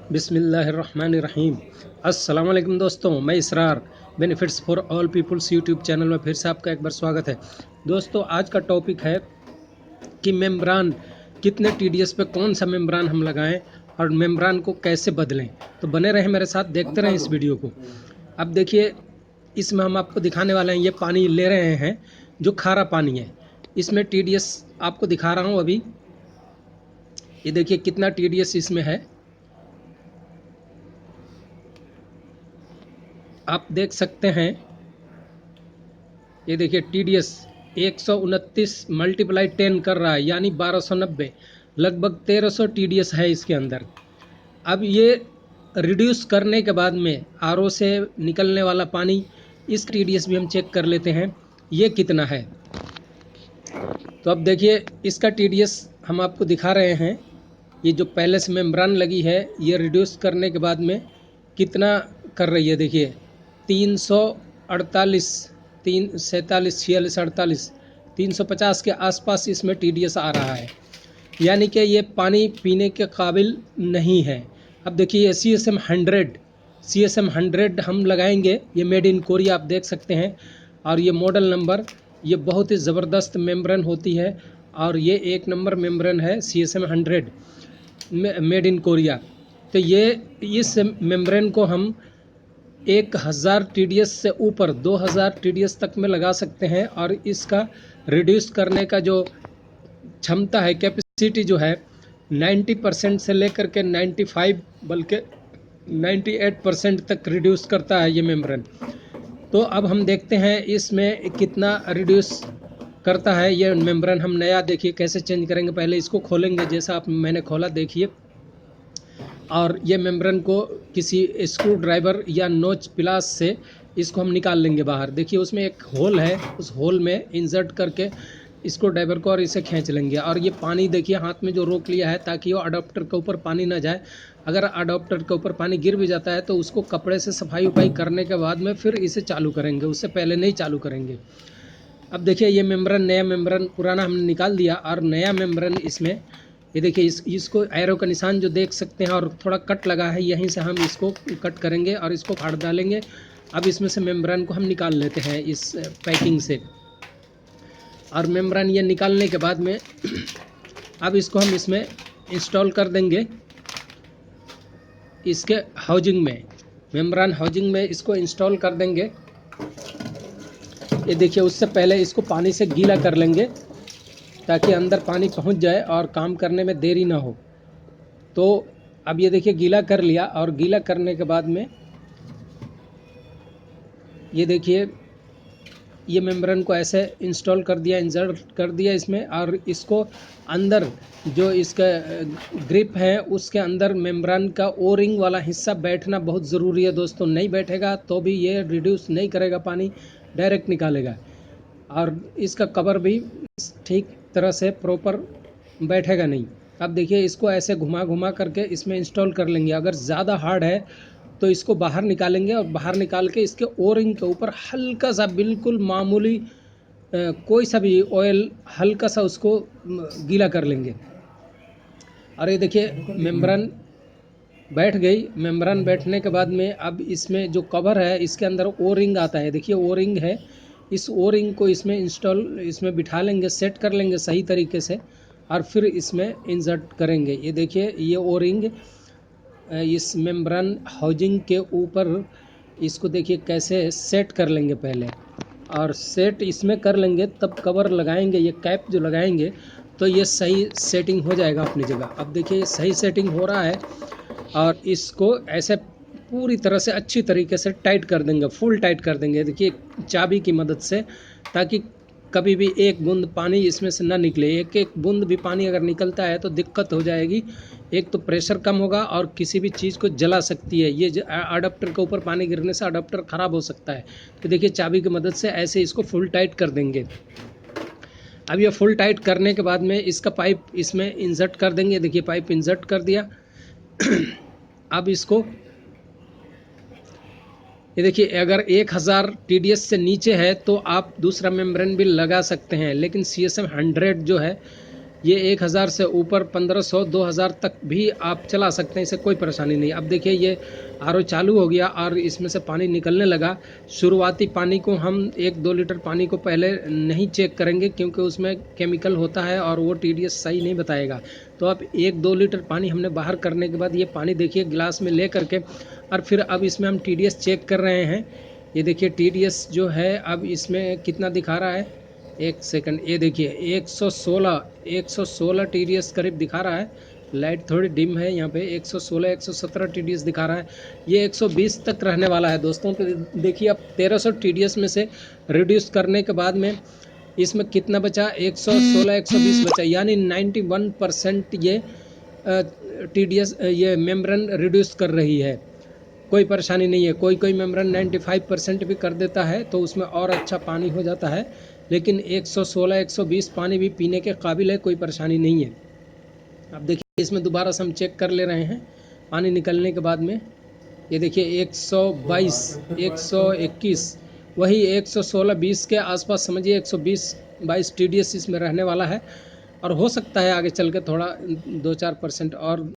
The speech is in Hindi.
बिस्मिल्लाहिर्रहमानिर्रहीम। अस्सलाम वालेकुम दोस्तों, मैं Israr benefits for all peoples YouTube channel में फिर से आपका एक बार स्वागत है। दोस्तों, आज का टॉपिक है कि मेम्ब्रान कितने टीडीएस पे कौन सा मेम्ब्रान हम लगाएं और मेम्ब्रान को कैसे बदलें। तो बने रहें मेरे साथ, देखते रहें इस वीडियो को। अब देखिए, इसमें हम आपको दिखाने वाले हैं, ये पानी ले रहे हैं जो खारा पानी है। इसमें टीडीएस आपको दिखा रहा हूँ अभी। ये देखिए कितना टीडीएस इसमें है, आप देख सकते हैं। ये देखिए टीडीएस 129 मल्टीप्लाई 10 कर रहा है, यानी 1290, लगभग 1300 टीडीएस है इसके अंदर। अब ये रिड्यूस करने के बाद में आरओ से निकलने वाला पानी, इस टीडीएस भी हम चेक कर लेते हैं ये कितना है। तो अब देखिए इसका टीडीएस हम आपको दिखा रहे हैं। ये जो पहले से मेम्ब्रान लगी है, ये रिड्यूस करने के बाद में कितना कर रही है। देखिए 348, 347, 46, 48, 350 के आसपास इसमें टीडीएस आ रहा है, यानी कि ये पानी पीने के काबिल नहीं है। अब देखिए CSM 100 हम लगाएंगे। ये मेड इन कोरिया आप देख सकते हैं, और ये मॉडल नंबर, ये बहुत ही ज़बरदस्त मेम्ब्रेन होती है, और ये एक नंबर मेम्ब्रेन है CSM 100 मेड इन कोरिया। तो ये इस मेम्ब्रेन को हम 1000 TDS से ऊपर 2000 TDS तक में लगा सकते हैं, और इसका रिड्यूस करने का जो क्षमता है, कैपेसिटी जो है, 90% से लेकर के 95 बल्कि 98% तक रिड्यूस करता है ये मेम्ब्रेन। तो अब हम देखते हैं इसमें कितना रिड्यूस करता है ये मेम्ब्रेन। हम नया देखिए कैसे चेंज करेंगे। पहले इसको खोलेंगे, जैसा आप मैंने खोला देखिए, और ये मेम्ब्रेन को किसी स्क्रू ड्राइवर या नोच प्लास से इसको हम निकाल लेंगे बाहर। देखिए उसमें एक होल है, उस होल में इंसर्ट करके स्क्रू ड्राइवर को और इसे खींच लेंगे। और ये पानी देखिए हाथ में जो रोक लिया है, ताकि वो अडोप्टर के ऊपर पानी ना जाए। अगर अडोप्टर के ऊपर पानी गिर भी जाता है तो उसको कपड़े से सफाई उफाई करने के बाद में फिर इसे चालू करेंगे, उससे पहले नहीं चालू करेंगे। अब देखिए ये मेम्ब्रेन, नया मेम्ब्रेन, पुराना हमने निकाल दिया और नया मेम्ब्रेन इसमें, ये देखिए इसको एरो का निशान जो देख सकते हैं, और थोड़ा कट लगा है, यहीं से हम इसको कट करेंगे और इसको फाड़ डालेंगे। अब इसमें से मेम्ब्रेन को हम निकाल लेते हैं इस पैकिंग से, और मेम्ब्रेन ये निकालने के बाद में अब इसको हम इसमें इंस्टॉल कर देंगे, इसके हाउजिंग में, मेम्ब्रेन हाउजिंग में इसको इंस्टॉल कर देंगे। ये देखिए उससे पहले इसको पानी से गीला कर लेंगे, ताकि अंदर पानी पहुंच जाए और काम करने में देरी ना हो। तो अब ये देखिए गीला कर लिया, और गीला करने के बाद में ये देखिए ये मेम्ब्रेन को ऐसे इंस्टॉल कर दिया, इंसर्ट कर दिया इसमें, और इसको अंदर जो इसका ग्रिप है उसके अंदर मेम्ब्रेन का ओ रिंग वाला हिस्सा बैठना बहुत ज़रूरी है दोस्तों। नहीं बैठेगा तो भी ये रिड्यूस नहीं करेगा, पानी डायरेक्ट निकालेगा। और इसका कवर भी ठीक तरह से प्रॉपर बैठेगा नहीं। अब देखिए इसको ऐसे घुमा घुमा करके इसमें इंस्टॉल कर लेंगे। अगर ज़्यादा हार्ड है तो इसको बाहर निकालेंगे, और बाहर निकाल के इसके ओ रिंग के ऊपर हल्का सा, बिल्कुल मामूली कोई सा भी ऑयल हल्का सा उसको गीला कर लेंगे। और ये देखिए मेम्ब्रेन बैठ गई। मेम्ब्रेन बैठने के बाद में अब इसमें जो कवर है, इसके अंदर ओ रिंग आता है। देखिए ओ रिंग है, इस ओ रिंग को इसमें इंस्टॉल, इसमें बिठा लेंगे, सेट कर लेंगे सही तरीके से, और फिर इसमें इंसर्ट करेंगे। ये देखिए ये ओ रिंग इस मेम्ब्रेन हाउजिंग के ऊपर, इसको देखिए कैसे सेट कर लेंगे पहले, और सेट इसमें कर लेंगे, तब कवर लगाएंगे। ये कैप जो लगाएंगे तो ये सही सेटिंग हो जाएगा अपनी जगह। अब देखिए ये सही सेटिंग हो रहा है, और इसको ऐसे पूरी तरह से अच्छी तरीके से टाइट कर देंगे, फुल टाइट कर देंगे। देखिए चाबी की मदद से, ताकि कभी भी एक बूंद पानी इसमें से ना निकले। एक एक बूंद भी पानी अगर निकलता है तो दिक्कत हो जाएगी। एक तो प्रेशर कम होगा, और किसी भी चीज़ को जला सकती है। ये अडाप्टर के ऊपर पानी गिरने से अडाप्टर ख़राब हो सकता है। तो देखिए चाबी की मदद से ऐसे इसको फुल टाइट कर देंगे। अब ये फुल टाइट करने के बाद में इसका पाइप इसमें इंसर्ट कर देंगे। देखिए पाइप इंसर्ट कर दिया। अब इसको ये देखिए, अगर 1000 TDS से नीचे है तो आप दूसरा मेम्ब्रेन भी लगा सकते हैं, लेकिन CSM 100 जो है ये 1000 से ऊपर 1500 2000 तक भी आप चला सकते हैं, इससे कोई परेशानी नहीं। अब देखिए ये आरओ चालू हो गया और इसमें से पानी निकलने लगा। शुरुआती पानी को हम 1-2 लीटर पानी को पहले नहीं चेक करेंगे क्योंकि उसमें केमिकल होता है और वो टीडीएस सही नहीं बताएगा। तो अब 1-2 लीटर पानी हमने बाहर करने के बाद ये पानी देखिए गिलास में ले करके और फिर अब इसमें हम टीडीएस चेक कर रहे हैं। ये देखिए टीडीएस जो है अब इसमें कितना दिखा रहा है, एक सेकंड, ये देखिए 116 टीडीएस करीब दिखा रहा है। लाइट थोड़ी डिम है यहाँ पे, 116 117 टीडीएस दिखा रहा है। ये 120 तक रहने वाला है दोस्तों। तो देखिए अब 1300 टीडीएस में से रिड्यूस करने के बाद में इसमें कितना बचा, 116 120 बचा, यानी 91% ये टीडीएस ये मेम्ब्रेन रिड्यूस कर रही है। कोई परेशानी नहीं है। कोई मेम्ब्रेन 95% भी कर देता है तो उसमें और अच्छा पानी हो जाता है, लेकिन 116 120 पानी भी पीने के काबिल है, कोई परेशानी नहीं है। अब देखिए इसमें दोबारा से हम चेक कर ले रहे हैं पानी निकलने के बाद में। ये देखिए 122 121 वही 116 20 के आसपास समझिए 120 22 टीडीएस इसमें रहने वाला है। और हो सकता है आगे चल के थोड़ा 2-4% और